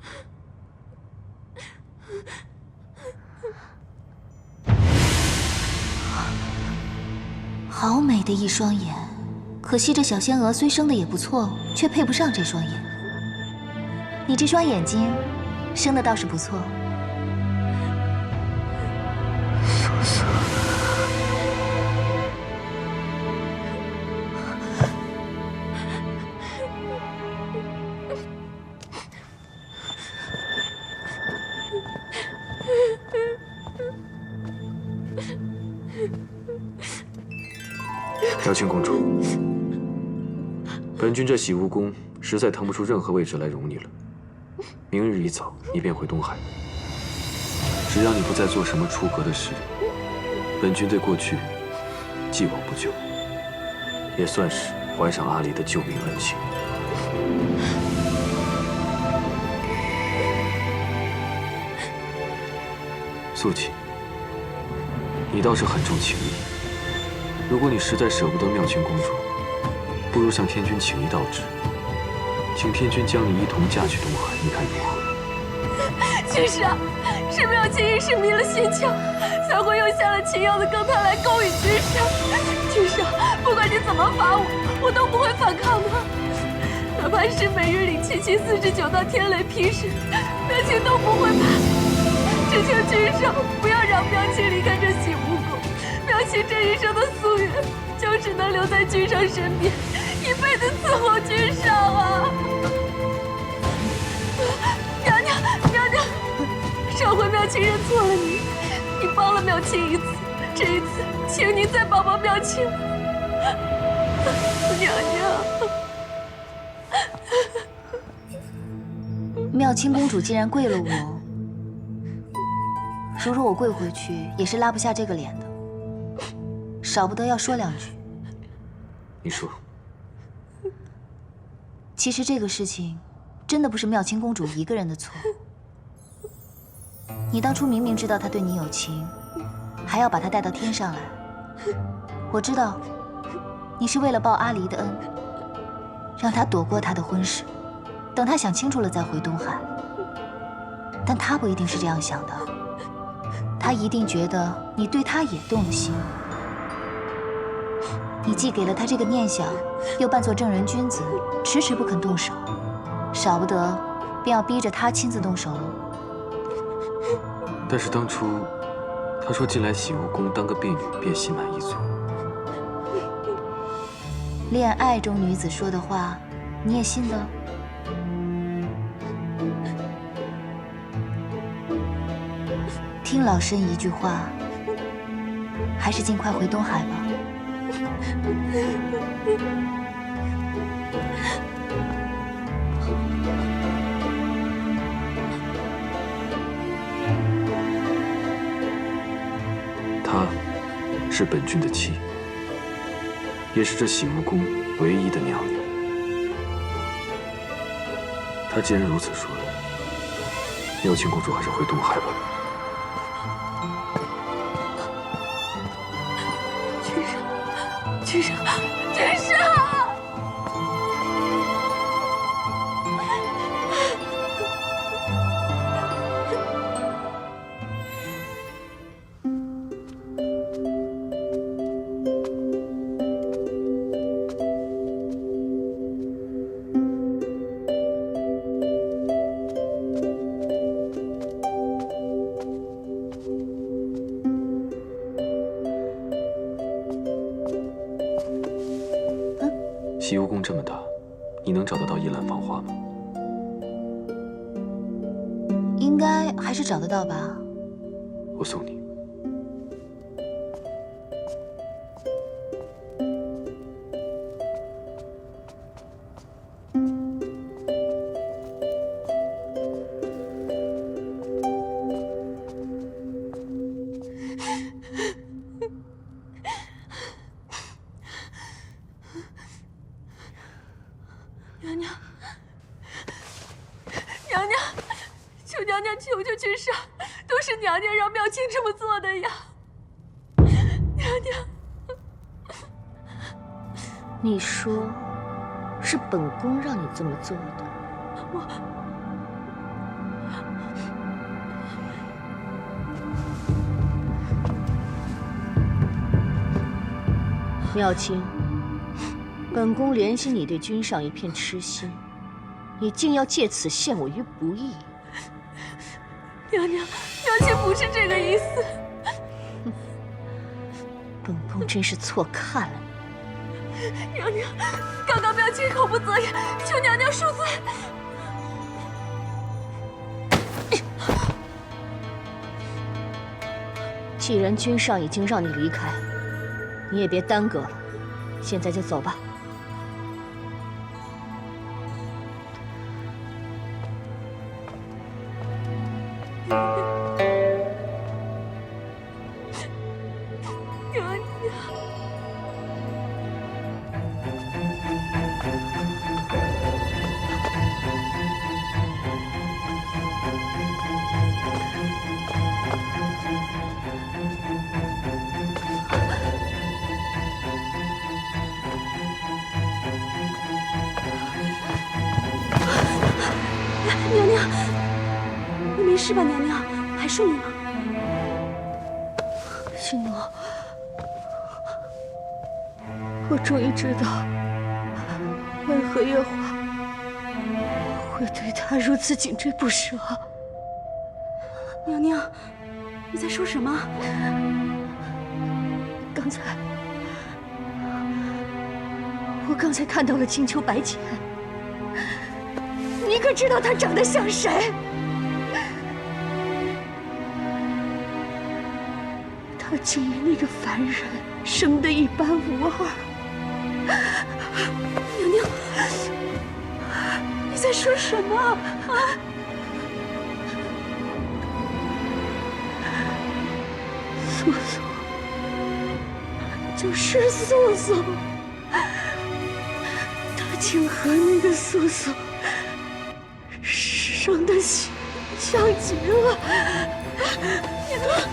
Speaker 9: 好美的一双眼，可惜这小仙娥虽生的也不错，却配不上这双眼。你这双眼睛，生的倒是不错。
Speaker 8: 苏瑟。
Speaker 1: 瑶清公主，本君这洗梧宫实在腾不出任何位置来容你了。明日一早，你便回东海。只要你不再做什么出格的事，本君对过去既往不咎，也算是还上阿离的救命恩情。素锦，你倒是很重情义。如果你实在舍不得妙清公主，不如向天君请一道旨，请天君将你一同嫁去东海，你看如何？
Speaker 8: 君上，是妙清一时迷了心窍，才会用下了秦瑶的羹汤来勾引君上。君上，不管你怎么罚我，我都不会反抗的。哪怕是每日领7749道天雷劈身，妙清都不会怕。只求君上不要让妙清离开这洗巫宫。妙清这一生的夙愿，就是能留在君上身边，一辈子伺候君上啊！娘娘，娘娘，上回妙清认错了你，你帮了妙清一次，这一次，请你再帮帮妙清吧，娘娘。
Speaker 9: 妙清公主既然跪了我，如若我跪回去，也是拉不下这个脸的，少不得要说两句。
Speaker 1: 你说。
Speaker 9: 其实这个事情，真的不是妙清公主一个人的错。你当初明明知道她对你有情，还要把她带到天上来。我知道，你是为了报阿离的恩，让她躲过她的婚事，等她想清楚了再回东海。但她不一定是这样想的，她一定觉得你对她也动了心。你既给了她这个念想，又扮作正人君子，迟迟不肯动手，少不得便要逼着她亲自动手了。
Speaker 1: 但是当初，他说进来洗巫宫当个婢女便心满意足。
Speaker 9: 恋爱中女子说的话，你也信的？听老身一句话，还是尽快回东海吧。
Speaker 1: 她是本君的妻，也是这洗巫宫唯一的娘娘。她既然如此说，妙清公主还是回东海吧。
Speaker 8: 君上，君上！
Speaker 1: 洗巫宫这么大，你能找得到一览芳华吗？
Speaker 9: 应该还是找得到吧。
Speaker 1: 我送你。
Speaker 8: 娘娘，娘娘，求娘娘求求君上，都是娘娘让妙清这么做的呀！娘娘，
Speaker 11: 你说，是本宫让你这么做的？妙清，本宫怜惜你对君上一片痴心，你竟要借此陷我于不义。
Speaker 8: 娘娘，妙清不是这个意思。
Speaker 11: 本宫真是错看了你。
Speaker 8: 娘娘，刚刚妙清口不择言，求娘娘恕罪。
Speaker 11: 既然君上已经让你离开，你也别耽搁了，现在就走吧。
Speaker 8: 娘娘。娘娘，你没事吧？娘娘，还顺利吗？星诺，我终于知道为何月华会对他如此紧追不舍。娘娘，你在说什么？我刚才看到了青丘白浅，你可知道她长得像谁？她竟与那个凡人生得一般无二。娘娘，你在说什么啊？素素，就是素素，她竟和那个素素生得像极了。娘娘。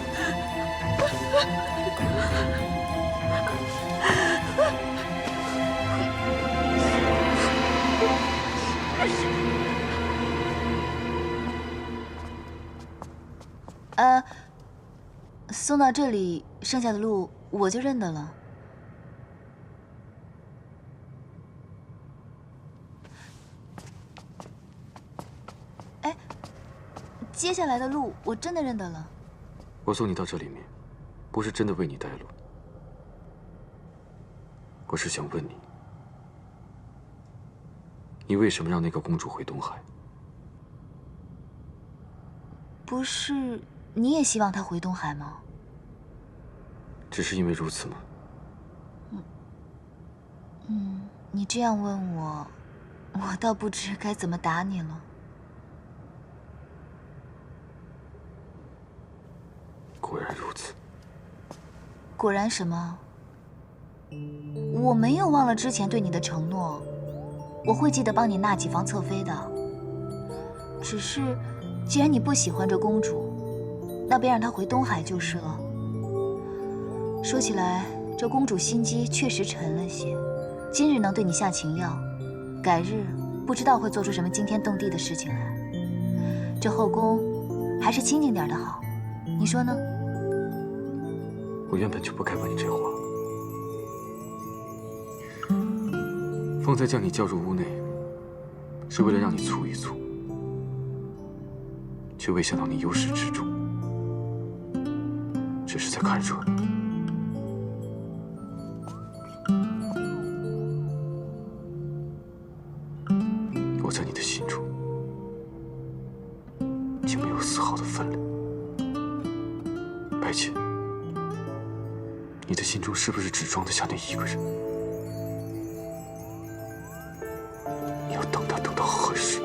Speaker 9: 送到这里，剩下的路我就认得了。哎，接下来的路我真的认得了。
Speaker 1: 我送你到这里面，不是真的为你带路，我是想问你，你为什么让那个公主回东海？
Speaker 9: 不是你也希望她回东海吗？
Speaker 1: 只是因为如此吗？
Speaker 9: 你这样问我，我倒不知该怎么答你了。
Speaker 1: 果然如此。
Speaker 9: 果然什么？我没有忘了之前对你的承诺，我会记得帮你纳几房侧妃的。只是，既然你不喜欢这公主，那便让她回东海就是了。说起来，这公主心机确实沉了些，今日能对你下情药，改日不知道会做出什么惊天动地的事情来。这后宫还是清静点的好，你说呢？
Speaker 1: 我原本就不该问你这话。方才将你叫入屋内，是为了让你促一促，却未想到你由始至终只是在看热闹。我在你的心中竟没有丝毫的分量。白浅，你的心中是不是只装得下那一个人？你要等他等到何时？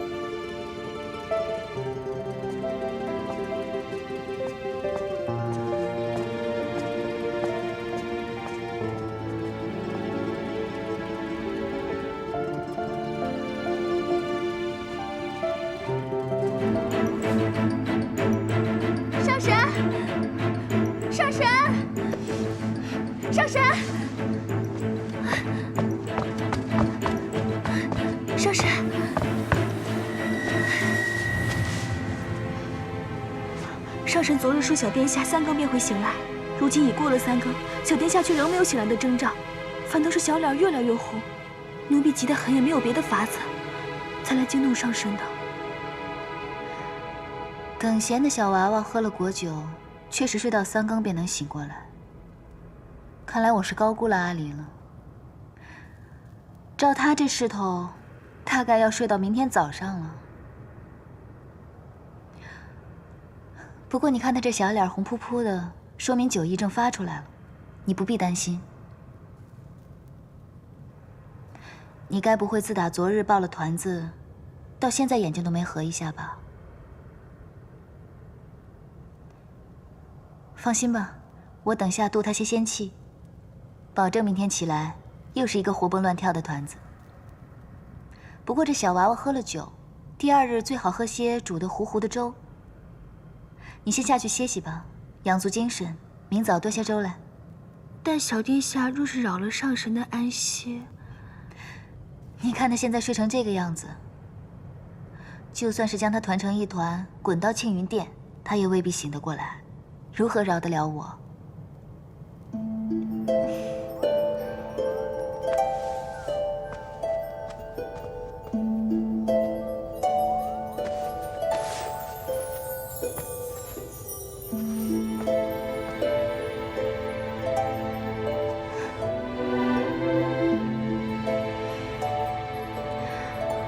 Speaker 3: 上神，上神，上神，上神，上神昨日说小殿下3更便会醒来，如今已过了3更，小殿下却仍没有醒来的征兆，反倒是小脸越来越红。奴婢急得很，也没有别的法子，才来惊动上神的。
Speaker 9: 耿贤的小娃娃喝了果酒，确实睡到3更便能醒过来。看来我是高估了阿离了。照他这势头，大概要睡到明天早上了。不过你看他这小脸红扑扑的，说明酒意正发出来了，你不必担心。你该不会自打昨日抱了团子，到现在眼睛都没合一下吧？放心吧，我等下渡他些仙气，保证明天起来又是一个活蹦乱跳的团子。不过这小娃娃喝了酒，第2日最好喝些煮得糊糊的粥。你先下去歇息吧，养足精神，明早多些粥来。
Speaker 3: 但小殿下若是扰了上神的安歇，
Speaker 9: 你看他现在睡成这个样子，就算是将他团成一团，滚到庆云殿，他也未必醒得过来，如何饶得了我？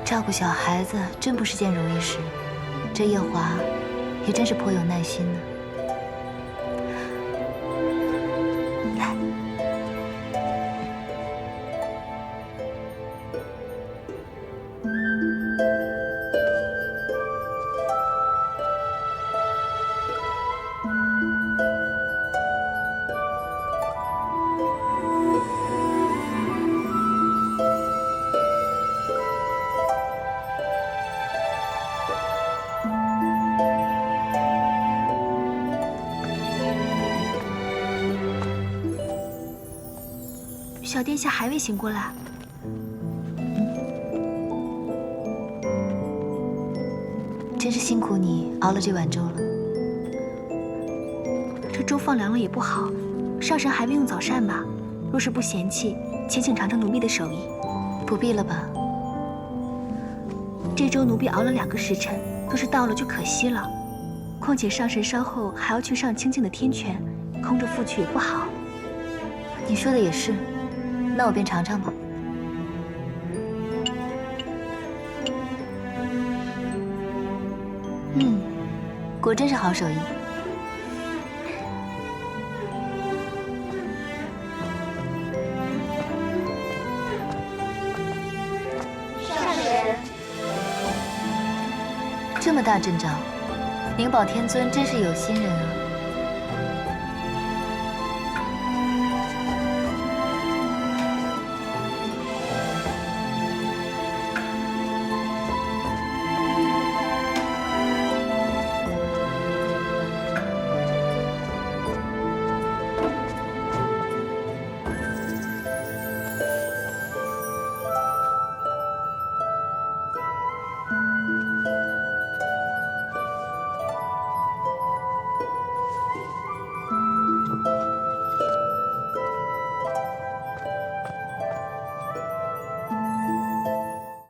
Speaker 9: 照顾小孩子真不是件容易事，这夜华也真是颇有耐心呢。来，
Speaker 3: 小殿下还未醒过来，
Speaker 9: 真是辛苦你熬了这碗粥了。
Speaker 3: 这粥放凉了也不好，上神还未用早膳吧？若是不嫌弃，且请尝尝奴婢的手艺。
Speaker 9: 不必了吧？
Speaker 3: 这粥奴婢熬了2个时辰，若是倒了就可惜了。况且上神稍后还要去上清静的天泉，空着复去也不好。
Speaker 9: 你说的也是，那我便尝尝吧。果真是好手艺。
Speaker 10: 上人，
Speaker 9: 这么大阵仗，灵宝天尊真是有心人啊。